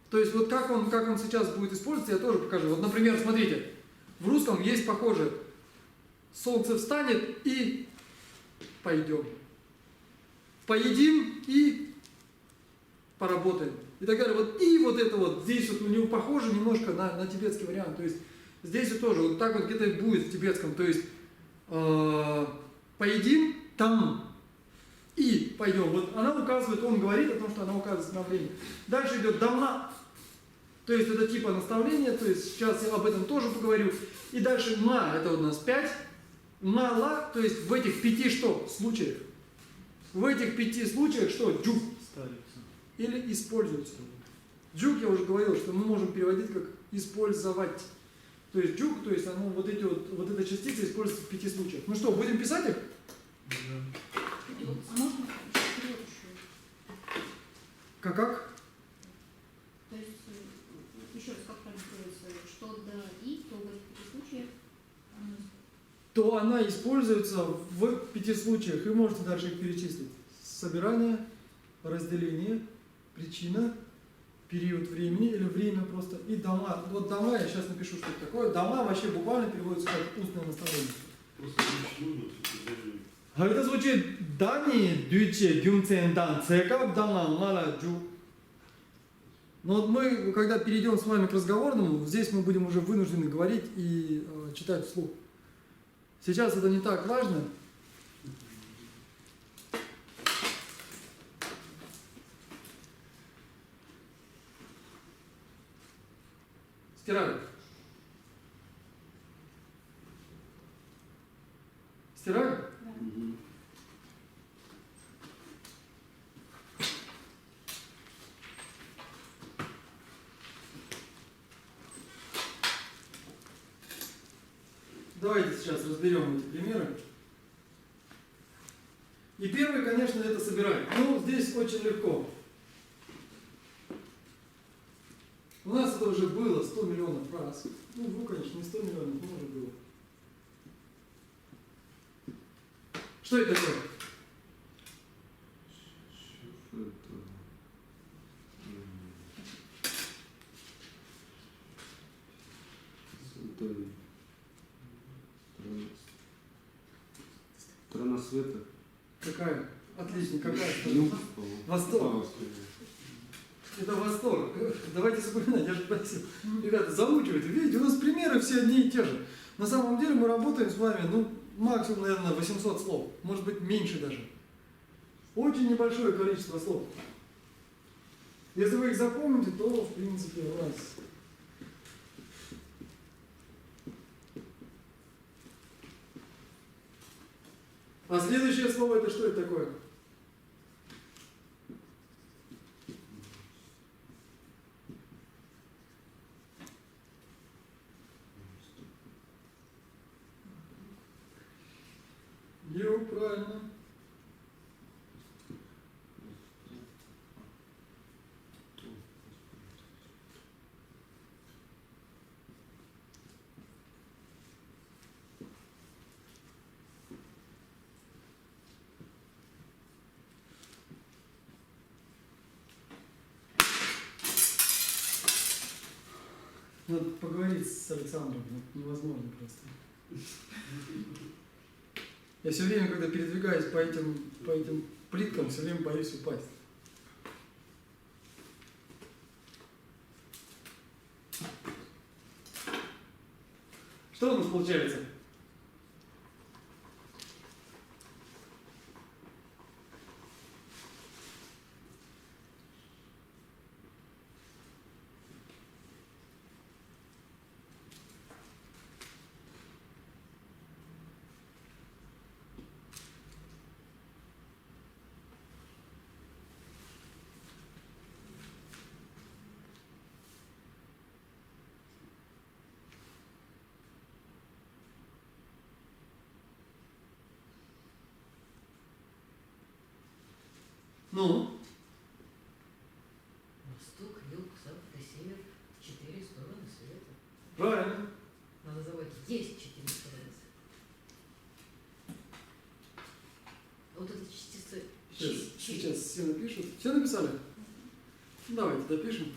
То есть вот как он сейчас будет использоваться, я тоже покажу. Вот, например, смотрите, в русском есть похожее солнце встанет и пойдем. Поедим и поработаем. И так далее. Вот, и вот это вот, здесь вот у него похоже немножко на тибетский вариант. То есть здесь вот тоже вот так вот где-то будет в тибетском. То есть поедим там и пойдем. Вот она указывает, он говорит о том, что она указывает направление. Дальше идет дамна. То есть это типа наставления, то есть сейчас я об этом тоже поговорю. И дальше ма, это у нас 5. Ма-ла, то есть в этих 5 что? Случаях. В этих 5 случаях что? Джук. Ставится. Или используется. Джук, я уже говорил, что мы можем переводить как использовать. То есть джук, то есть оно, вот эта частица используется в 5 случаях. Ну что, будем писать их? Да. А можно вперед еще? Как? То есть, еще раз, как правильно говорится, что да и, то в этих случаях То она используется в 5 случаях. И можете дальше их перечислить. Собирание, разделение, причина, период времени или время просто. И дама. Вот дама, я сейчас напишу, что это такое. Дама вообще буквально переводится как устное наставление. Просто нужно все-таки А это звучит Дани, Дюче, Гюмцен, Дан, Цекап, Дама, Мала, Джу. Но вот мы, когда перейдем с вами к разговорному, здесь мы будем уже вынуждены говорить и читать вслух. Сейчас это не так важно. Стирали. Стирали? Давайте сейчас разберем эти примеры. И первый, конечно, это собирать. Ну, здесь очень легко. У нас это уже было 100 миллионов раз. Ну, конечно, не 100 миллионов, но уже было. Что это такое? Страна света. Какая? Отлично, какая? Юг. Восток. Это Восток. Давайте запоминать, я же просил. Ребята, заучивайте. Видите, у нас примеры все одни и те же. На самом деле мы работаем с вами, ну, максимум, наверное, 800 слов. Может быть, меньше даже. Очень небольшое количество слов. Если вы их запомните, то, в принципе, у вас... А следующее слово это что это такое? Юг, правильно. Надо поговорить с Александром, это невозможно просто. Я все время, когда передвигаюсь по этим плиткам, все время боюсь упасть. Что у нас получается? Ну? Восток, юг, запад и север. 4 стороны света. Правильно. Надо называть есть 4 стороны света. А вот эта частица Сейчас все напишут. Все написали? Давайте допишем.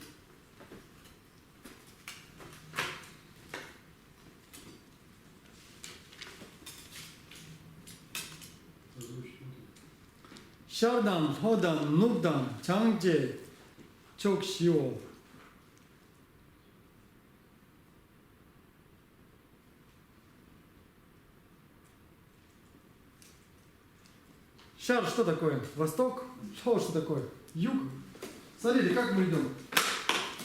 Шардан, Ходан, Нудан, Чангже, Чокшио. Шар что такое? Восток? Что такое? Юг? Смотрите, как мы идем.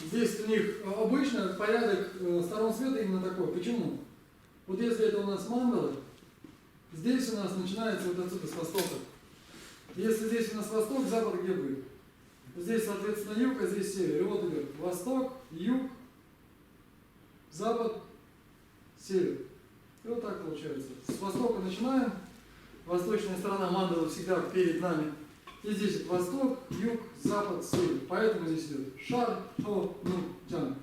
Здесь у них обычно порядок сторон света именно такой. Почему? Вот если это у нас мандалы, здесь у нас начинается вот отсюда, с востока. Если здесь у нас восток, запад где будет? Здесь, соответственно, юг, а здесь север. И вот идет восток, юг, запад, север. И вот так получается. С востока начинаем. Восточная сторона мандалы всегда перед нами. И здесь вот восток, юг, запад, север. Поэтому здесь идет шар, хо, ну, тян.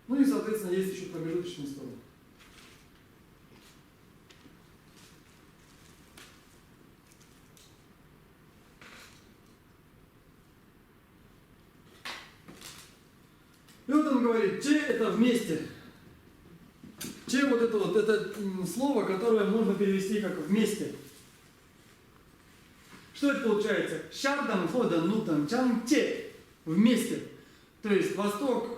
Ну и, соответственно, есть еще промежуточные стороны. И вот он говорит, че это вместе. Че вот это слово, которое можно перевести как вместе. Что это получается? Шардан, ходан, нутан, чан, те. Вместе. То есть восток,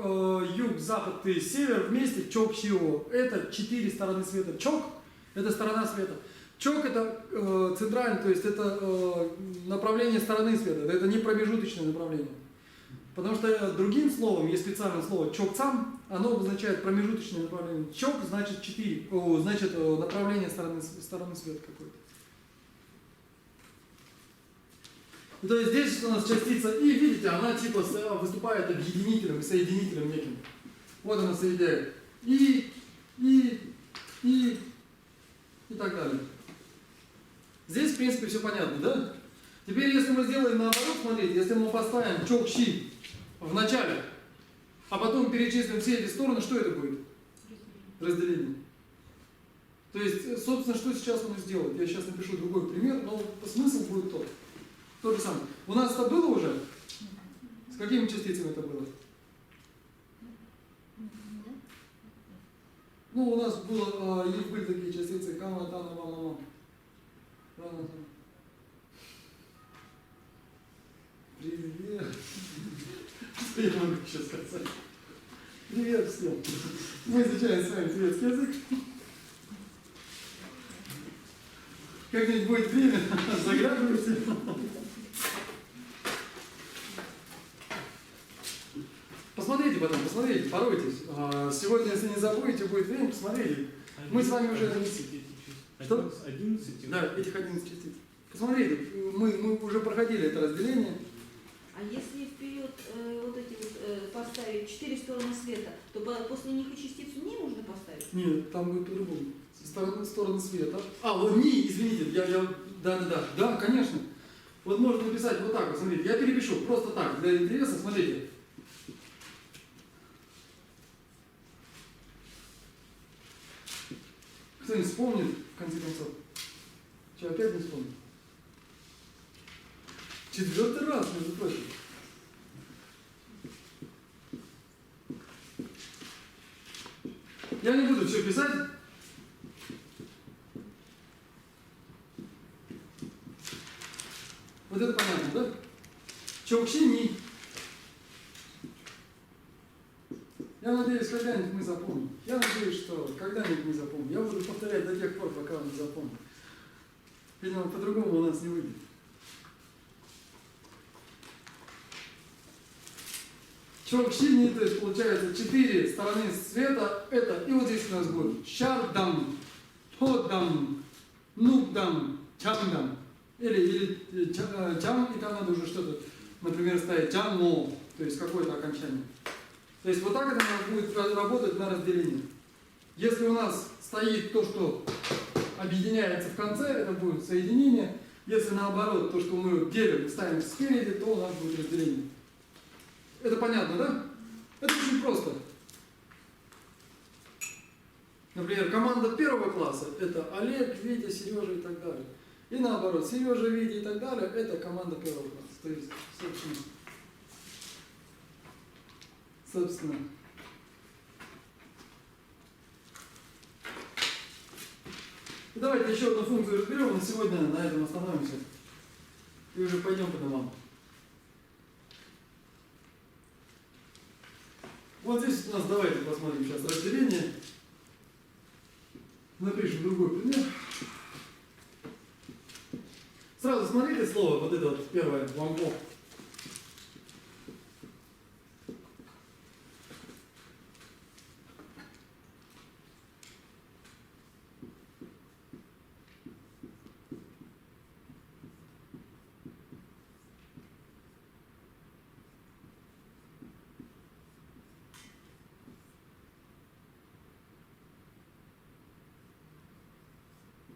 юг, запад и север вместе. Чок, чио. Это 4 стороны света. Чок – это сторона света. Чок – это центральный, то есть это направление стороны света. Это не промежуточное направление. Потому что другим словом, есть специальное слово чок-цам, оно обозначает промежуточное направление. Чок значит 4, значит направление стороны света какое-то. То есть здесь у нас частица И, видите, она типа выступает объединителем и соединителем неким. Вот она соединяет И так далее. Здесь, в принципе, все понятно, да? Теперь, если мы сделаем наоборот, смотрите, если мы поставим чок-щи в начале, а потом перечислим все эти стороны, что это будет? Разделение. То есть, собственно, что сейчас он сделает? Я сейчас напишу другой пример, но смысл будет тот. То же самое. У нас это было уже? С какими частицами это было? Ну, у нас было, были такие частицы, кама, тана, мама. Привет. Что я могу еще сказать? Привет всем. Мы изучаем с вами турецкий язык. Как-нибудь будет время, заглядывайте. Посмотрите потом, посмотрите, поройтесь. Сегодня, если не забудете, будет время, посмотрите. Мы с вами уже... 11 Что? 11? Да, этих 11 частиц. Посмотрите, мы уже проходили это разделение. А если вперед вот эти вот поставить 4 стороны света, то после них и частицу не можно поставить? Нет, там будет по-другому. Стороны света. Вот не, извините, да, конечно. Вот можно написать вот так вот, смотрите, я перепишу просто так, для интереса, смотрите. Кто-нибудь вспомнит, в конце концов? Что, опять не вспомнил? 4-й раз, между прочим. Я не буду все писать. Вот это понятно, да? Чокшини. Я надеюсь, когда-нибудь мы запомним. Я надеюсь, что когда-нибудь мы запомним. Я буду повторять до тех пор, пока мы запомним. Видимо, по-другому у нас не выйдет. Чокшини, то есть получается 4 стороны света. Это, и вот здесь у нас будет шардам, ходам, нукдам, чамдам. Или чам, и там надо уже что-то, например, ставить чаммо, то есть какое-то окончание. То есть вот так это будет работать на разделение. Если у нас стоит то, что объединяется в конце, это будет соединение. Если наоборот, то, что мы делим, ставим спереди, то у нас будет разделение. Это понятно, да? Это очень просто. Например, команда первого класса – это Олег, Витя, Сережа и так далее. И наоборот, Сережа, Витя и так далее – это команда первого класса. То есть, собственно. И давайте еще одну функцию разберем, на сегодня на этом остановимся. И уже пойдем по домам. Вот здесь у нас, давайте посмотрим сейчас разделение. Напишем другой пример. Сразу смотрите слово, вот это вот первое, вампо.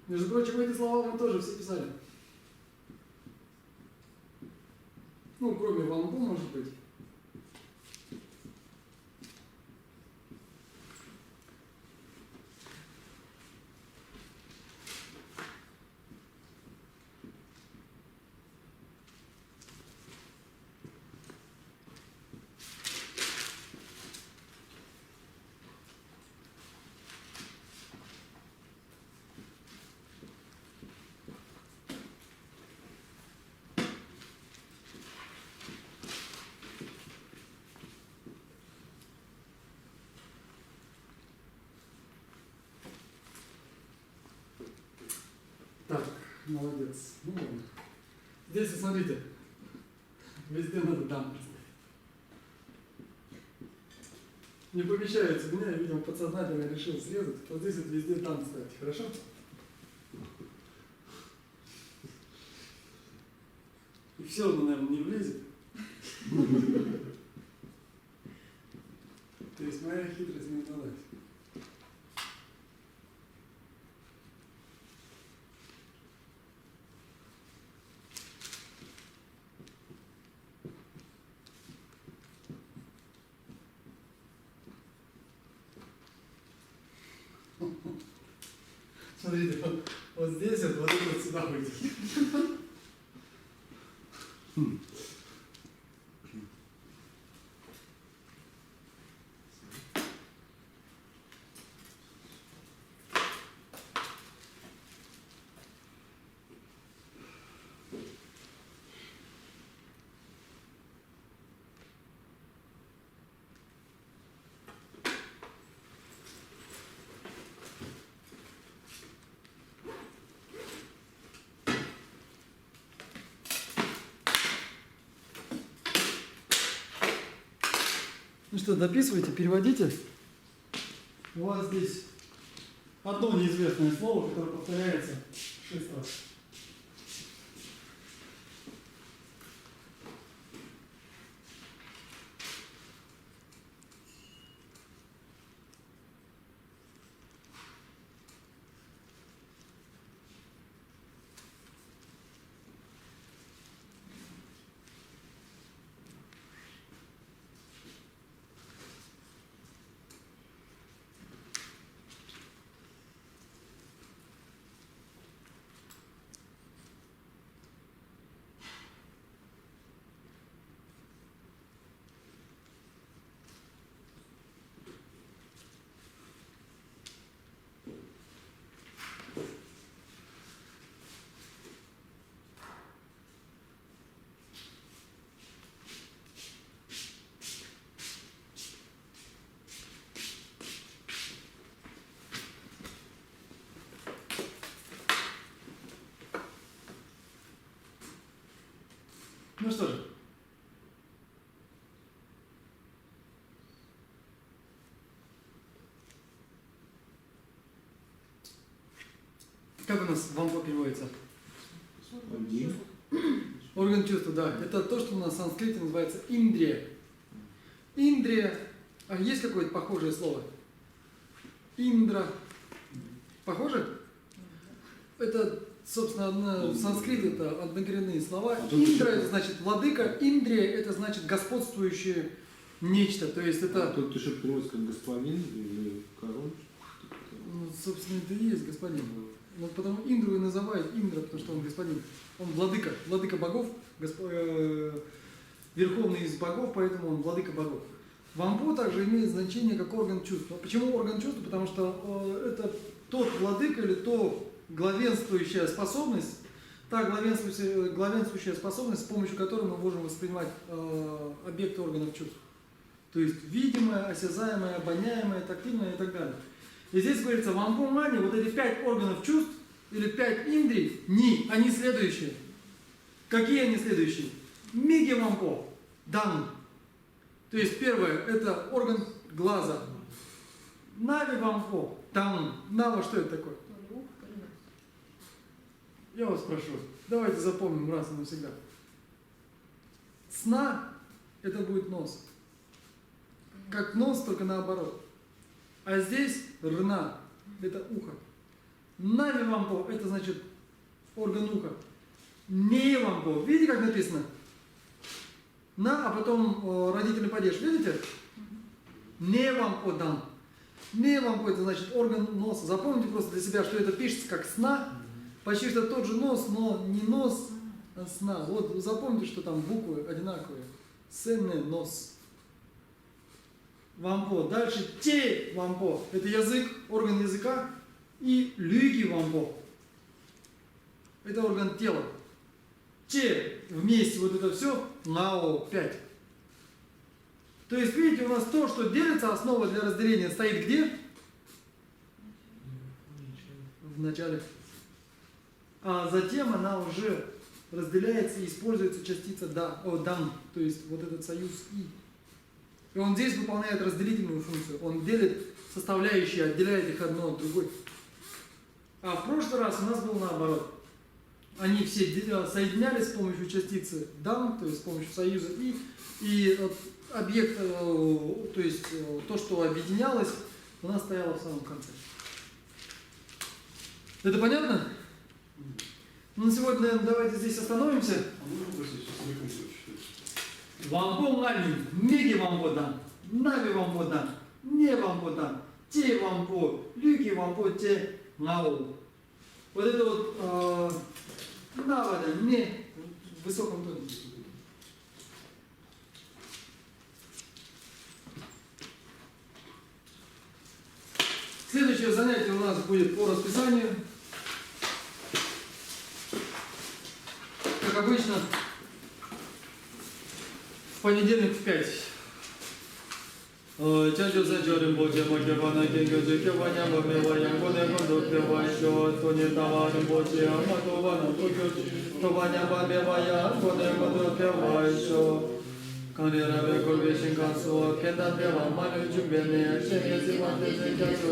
Между прочим, эти слова мы тоже все писали. Ну, кроме вампу, может быть. Так, молодец. Ну ладно. Здесь, смотрите, везде надо там поставить. Не помещается у меня, я, видимо, подсознательно решил срезать. Вот здесь вот везде там ставьте, хорошо? И все равно, наверное, не влезет. То есть моя хитрость не удалась. Смотрите, вот здесь вот это вот сюда выйдет. Ну что, дописывайте, переводите. У вас здесь одно неизвестное слово, которое повторяется 6 раз. Ну что же. Как у нас вампо переводится? Орган чувства, да. Это то, что у нас в санскрите называется индрия. Индрия. А есть какое-то похожее слово? Индра. Похоже? Это, собственно, в санскрите это однокоренные слова. Индра это значит владыка, Индрия это значит господствующее нечто. То есть это... Тут еще переводится как господин или король. Ну, собственно, это и есть господин. Вот потому Индру и называют Индра, потому что он господин. Он владыка, владыка богов, верховный из богов, поэтому он владыка богов. Вампо также имеет значение как орган чувства. Почему орган чувства? Потому что это тот владыка или то главенствующая способность, та главенствующая способность, с помощью которой мы можем воспринимать объекты органов чувств. То есть видимое, осязаемое, обоняемое, тактильное и так далее. И здесь говорится, в Ампо-мане вот эти 5 органов чувств, или 5 индрий, они следующие. Какие они следующие? Миги Вампо, дан. То есть первое, это орган глаза. Нави Вампо, дан. Нава, что это такое? То ли ух, то ли нос. Я вас прошу, давайте запомним раз и навсегда. Сна – это будет нос. Как нос, только наоборот. А здесь рна – это ухо. Нави Вампо – это значит орган уха. Не Вампо. Видите, как написано? На, а потом родительный падеж. Видите? Не Вампо дан. Не Вампо – это значит орган носа. Запомните просто для себя, что это пишется как сна. Почти что тот же нос, но не нос, а сна. Вот запомните, что там буквы одинаковые. Сенне нос. Вампо. Дальше те Вампо. Это язык, орган языка. И люги Вампо. Это орган тела. Те вместе вот это все. Нао 5. То есть, видите, у нас то, что делится, основа для разделения стоит где? В начале. А затем она уже разделяется и используется частица дан, то есть вот этот союз и. И он здесь выполняет разделительную функцию. Он делит составляющие, отделяет их одно от другой. А в прошлый раз у нас было наоборот. Они все соединялись с помощью частицы дан, то есть с помощью союза и объект, то есть то, что объединялось, у нас стояло в самом конце. Это понятно? Ну, на сегодня, наверное, давайте здесь остановимся. А можно спросить, что с рыком читать? Вампо нави, меги вампо дан, нави вампо дан, не вампо дан, те вампо, люки вампо те нау. Вот это вот навада, не в высоком тоне. Следующее занятие у нас будет по расписанию. Как обычно, в понедельник в 5. Чаще зачем больше макевана кенгюзы кеваня бомевая годы году певающего то не товаром больше матована тованя бомевая годы году певающего. Канера векольвешин кансо кендан дева ману чубене шенези вандeze касо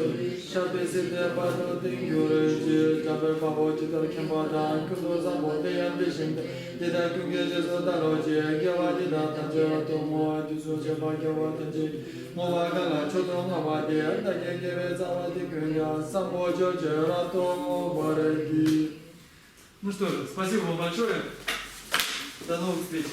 шабезеде бадо дингюрежи табер бабочи таркембада кузоза боде амбишинде деда кунгежезо дароji гевади датанже томо дусоже багеватанже мовагала чотонгавади дагегеве завади куня самбожо джерато бареги. Ну что же, спасибо вам большое. До новых встреч.